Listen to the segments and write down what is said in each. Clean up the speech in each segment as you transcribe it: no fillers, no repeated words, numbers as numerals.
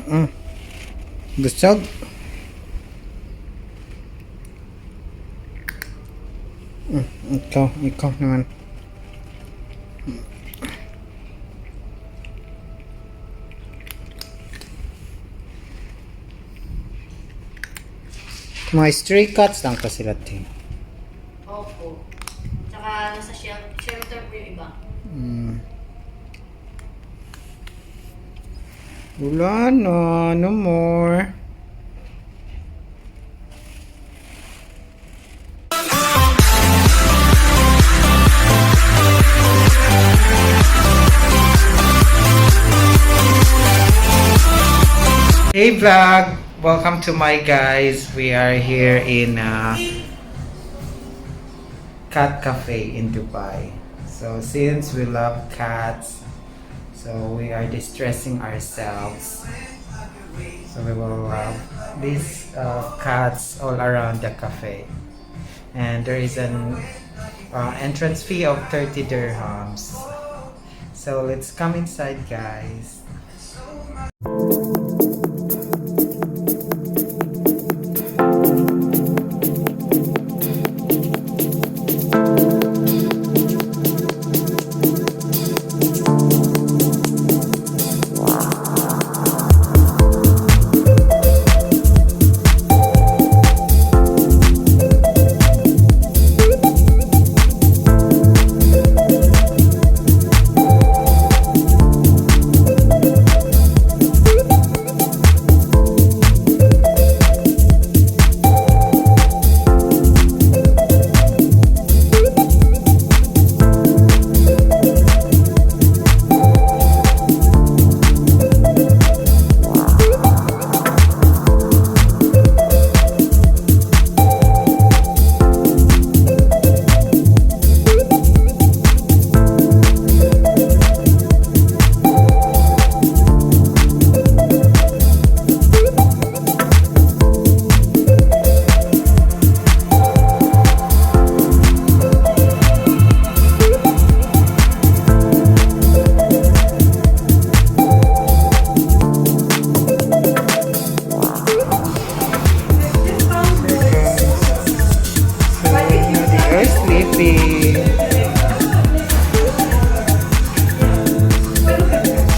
Busog. Ikaw naman. Mga stray cats lang pa sila, te. Opo. Tsaka nasa shelter po yung iba. Wala na, no more. Hey vlog! Welcome to my guys. We are here in cat cafe in Dubai. So since we love cats, so we are distressing ourselves. So we will have these cats all around the cafe. And there is an entrance fee of 30 dirhams. So let's come inside, guys.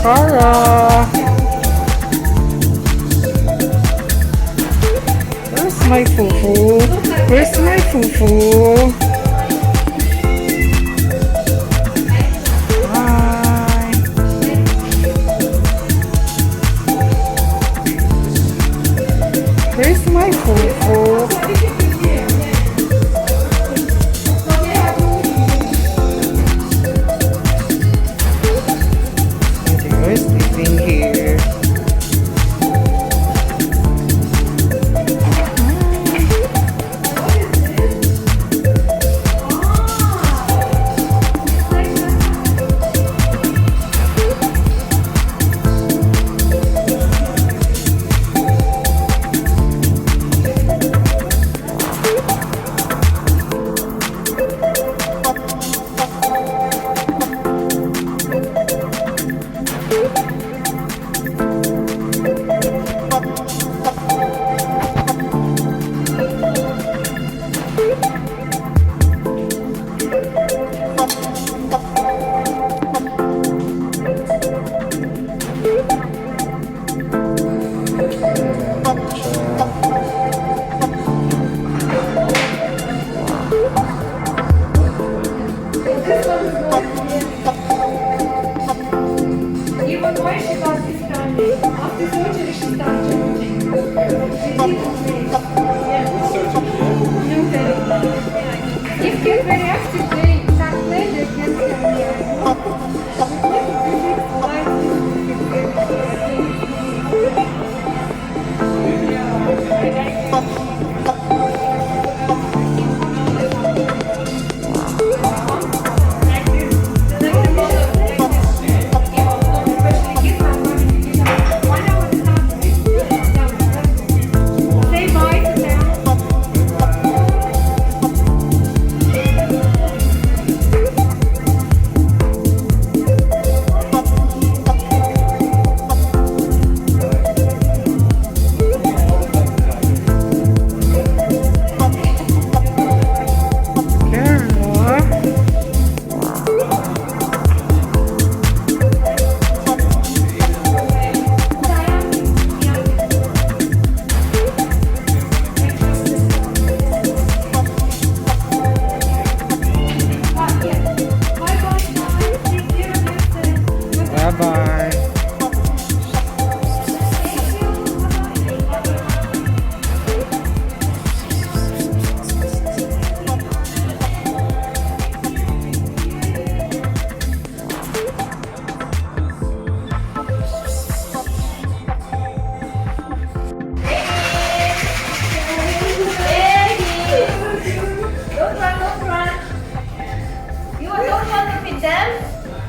Cara! Where's my fufu? Where's my fufu? Hi! Where's my fufu? Sleeping here.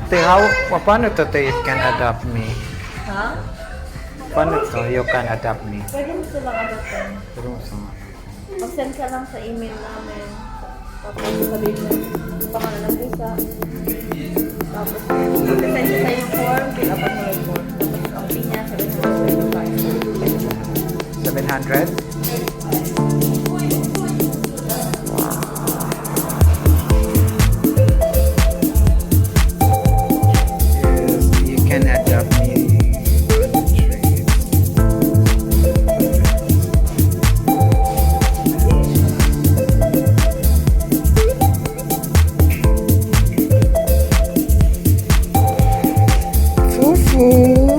Te, paano to te, it can adopt me? Ha? Paano to, you can adopt me? Pwede mo silang adoptan. Pero mo sa Mag-send ka lang sa email namin. Tapos sabihin mo yung pangalan ng visa. Tapos mag-send siya sa yung form, fill up mo yung form. Tapos ang fee niya, 725. 700? Yes, you can adopt me. Fufu.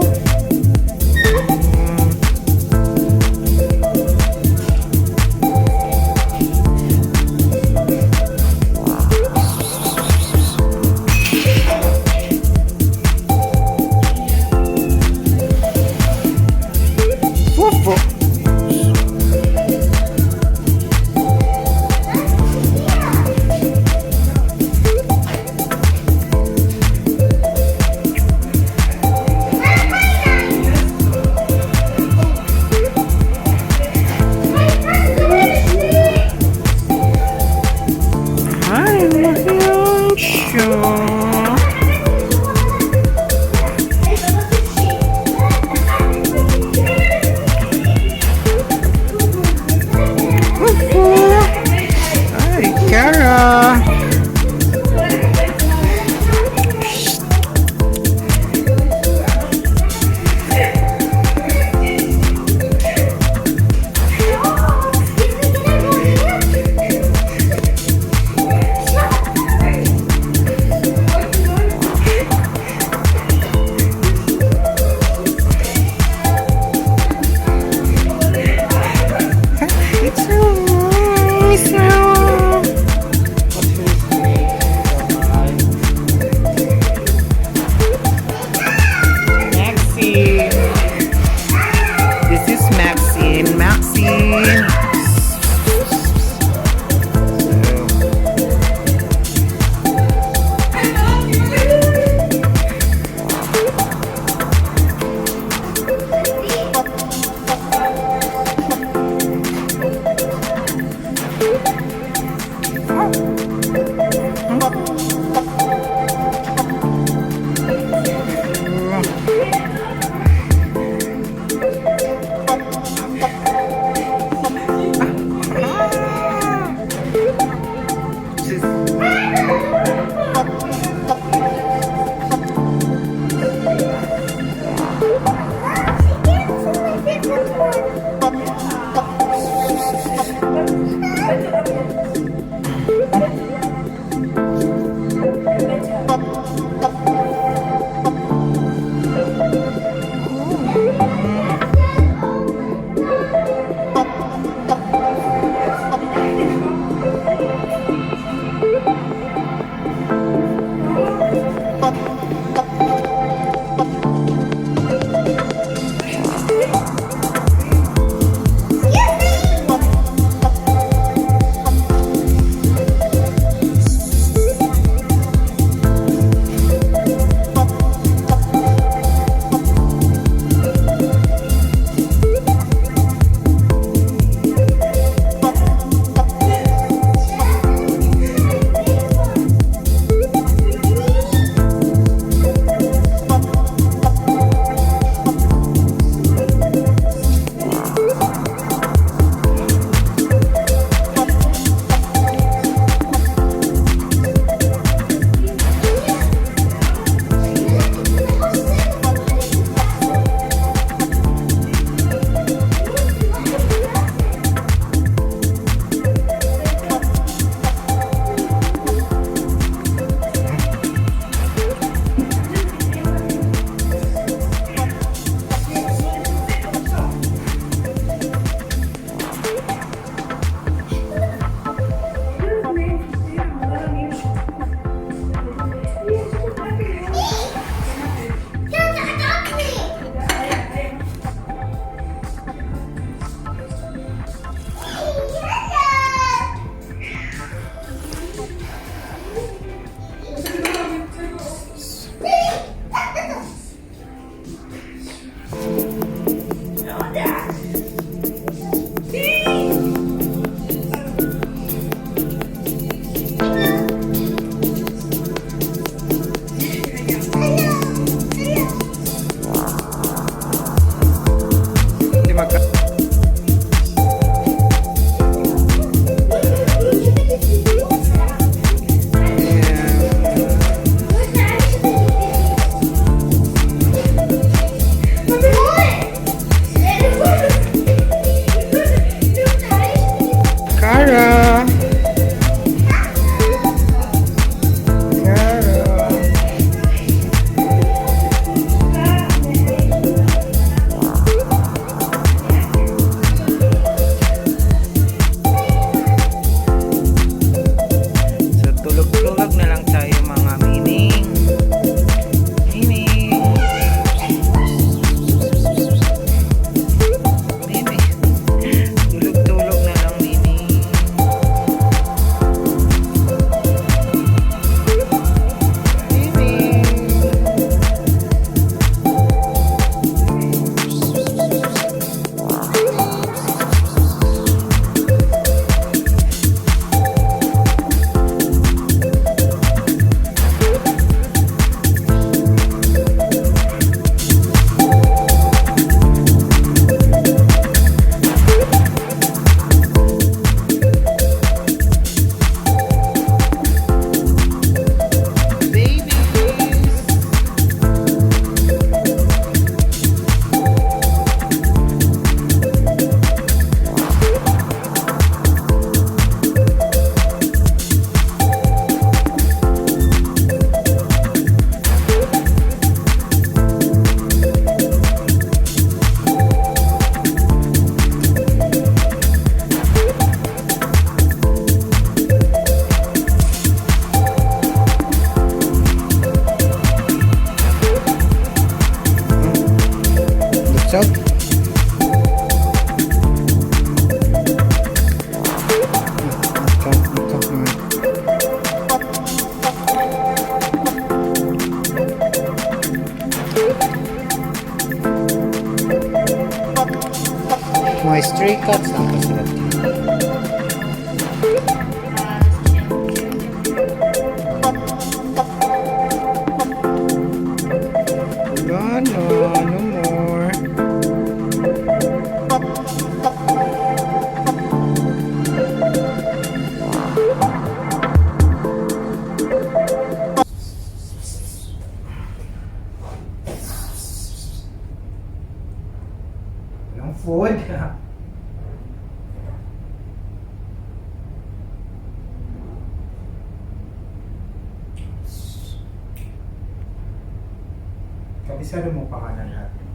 Saan pa sila dito? Nasa shelf. Wala na, no more. Walang food. Kabisado mo pangalan natin.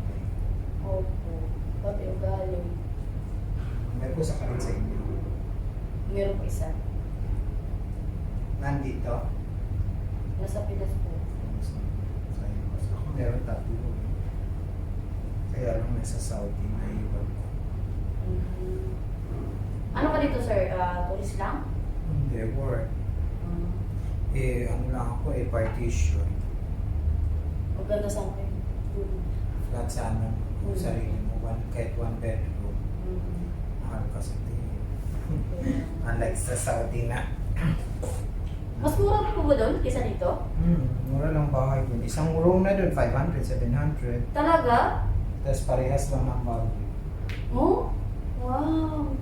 Opo. Pati ugali. Meron ko sa kalit sa inyo. Meron pa isa. Nandito. Nasa Pinas po. Ako meron tatlo. Kaya lang nasa Saudi na iwan ko. Ano ka dito, sir? Tourist lang? Hindi, work. Ano lang ako, partition. Maganda sa akin. Flat sana, sarili mo, kahit one bedroom. Mahal kasi ito. Unlike sa Saudi na. Mas mura pa po ba doon kaysa dito? Mura lang bahay dun. Isang room na dun, 500, 700. Talaga? Tapos parehas lang ng value. Oh? Wow!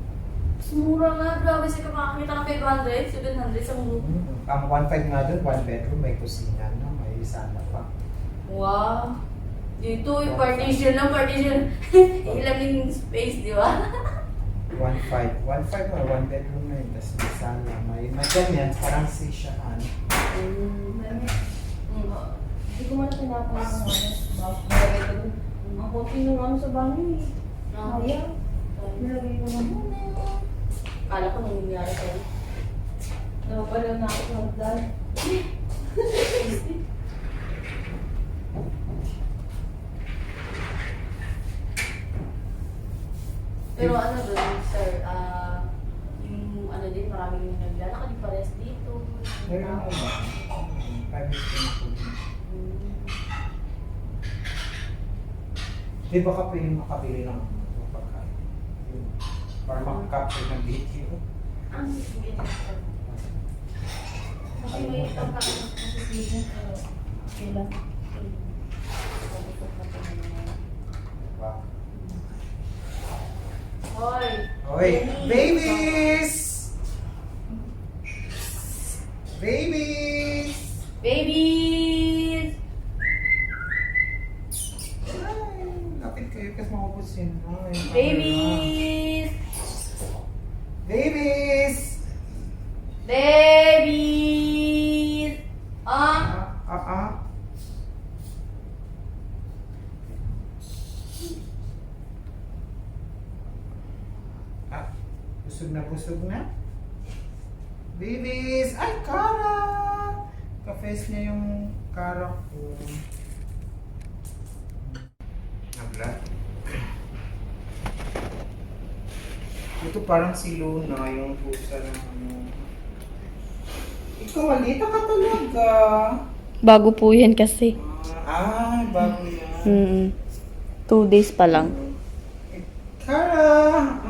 Mas mura nga. Grabe siya makakita ng 500, 700 sa room. Ang 1.5 nga dun, one bedroom, may kusina na, may sala pa. Wow! Dito, yung partition lang, partition. Ilang yung space, di ba? 1.5 or one bedroom na yun, tapos may sala. May ganyan, parang sisyahan. Hindi ko man na pinapanood ng nilagay ko doon. Ang konti nung ano sa banyo eh. Ayaw. Nilagay ko na muna. Kala ko nangyayari sa'yo. Napapalaw na ako sa hagdan. Pero ano doon, sir, yung ano din, maraming naglalakad yung pares dito. Meron ako ba? Private na po. Di ba ka pwede makabili ng pagkain? Para makakapture ng video. Ang sige na sir. Kasi may pagkain ng kasisigan, pero okay lang. Wow. Hoy! Hoy! Babies! Babies! Babies! Ay, lapit kayo kasi makupusin. Ay, Babies! Babies! Babies! Ah! Ah. Busog na. Babies! Ay, Kara! Ka-face niya yung Kara ko. Naglat. Ito parang si Luna, yung pusa ng ano. Ikaw, malita ka talaga. Bago po yan kasi. Bago yan. 2 days pa lang. Kara!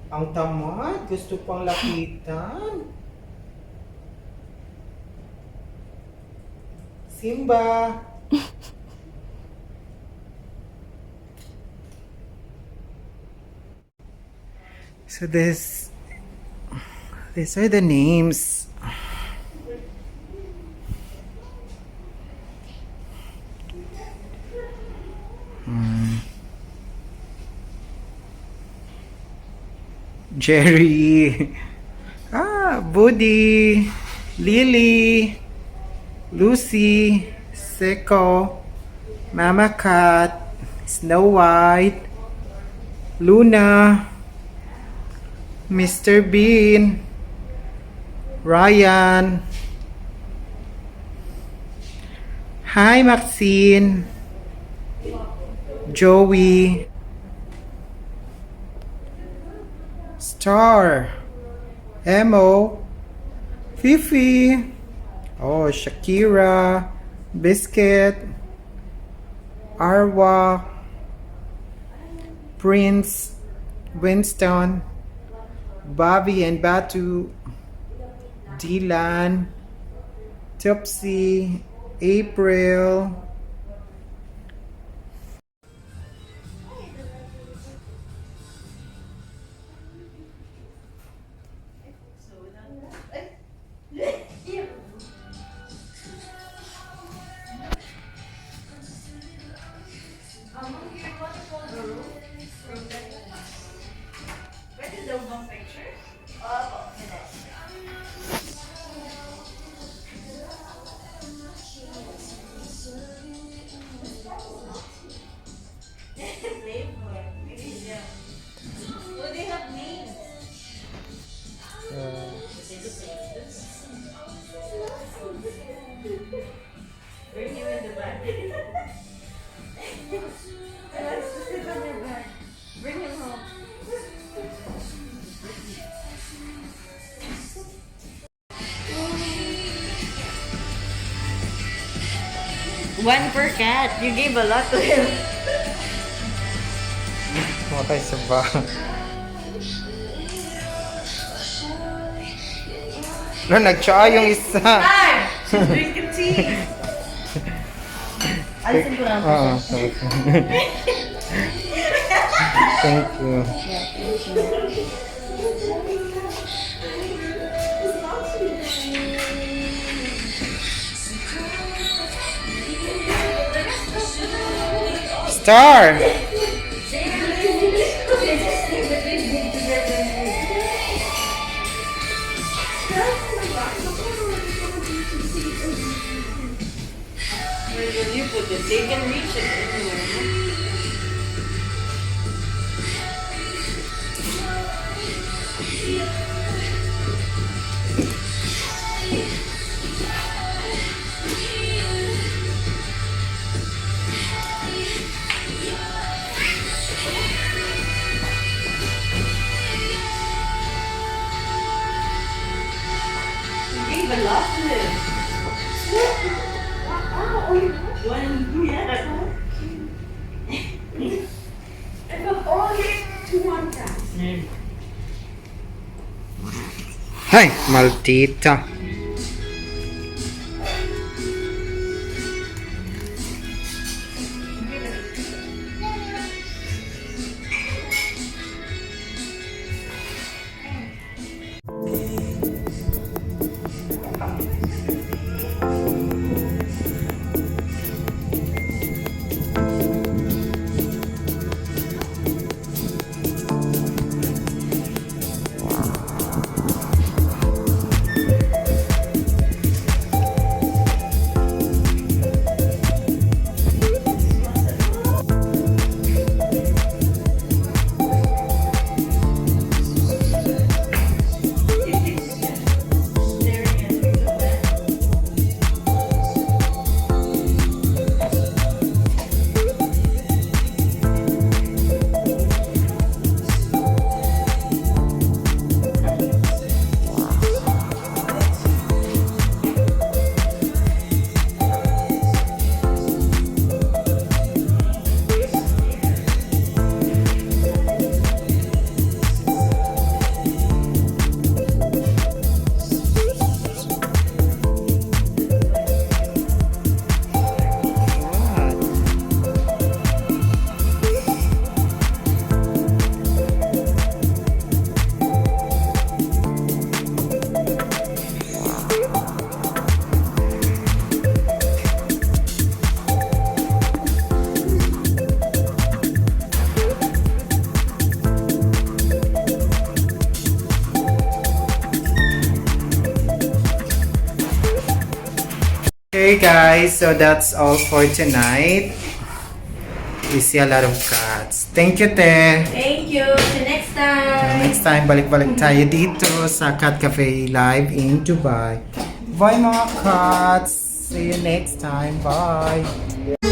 Ang tamad, gusto pang lapitan. Simba! So these are the names. Jerry, Buddy, Lily, Lucy, Seko, Mama Cat, Snow White, Luna, Mr. Bean, Ryan, hi Maxine, Joey, Star, Emo, Fifi, oh, Shakira, Biscuit, Arwa, Prince, Winston, Bobby and Batu, Dylan, Topsy, April, Bring him in the back. Bring him home. One per cat. You gave a lot to him. matay sa ba? No, nag-try yung isa. She's drinking tea. Alisin ko lang. Oo, sorry. Thank you. Star! Where will you put it? They can reach it anywhere. You gave a lot to him. One, yeah. And the only to one cat. Ay, maldita. Okay guys, so that's all for tonight. We see a lot of cats. Thank you, Te. Thank you. Till next time. Next time, balik-balik tayo dito sa Cat Cafe Live in Dubai. Bye mga cats! See you next time. Bye!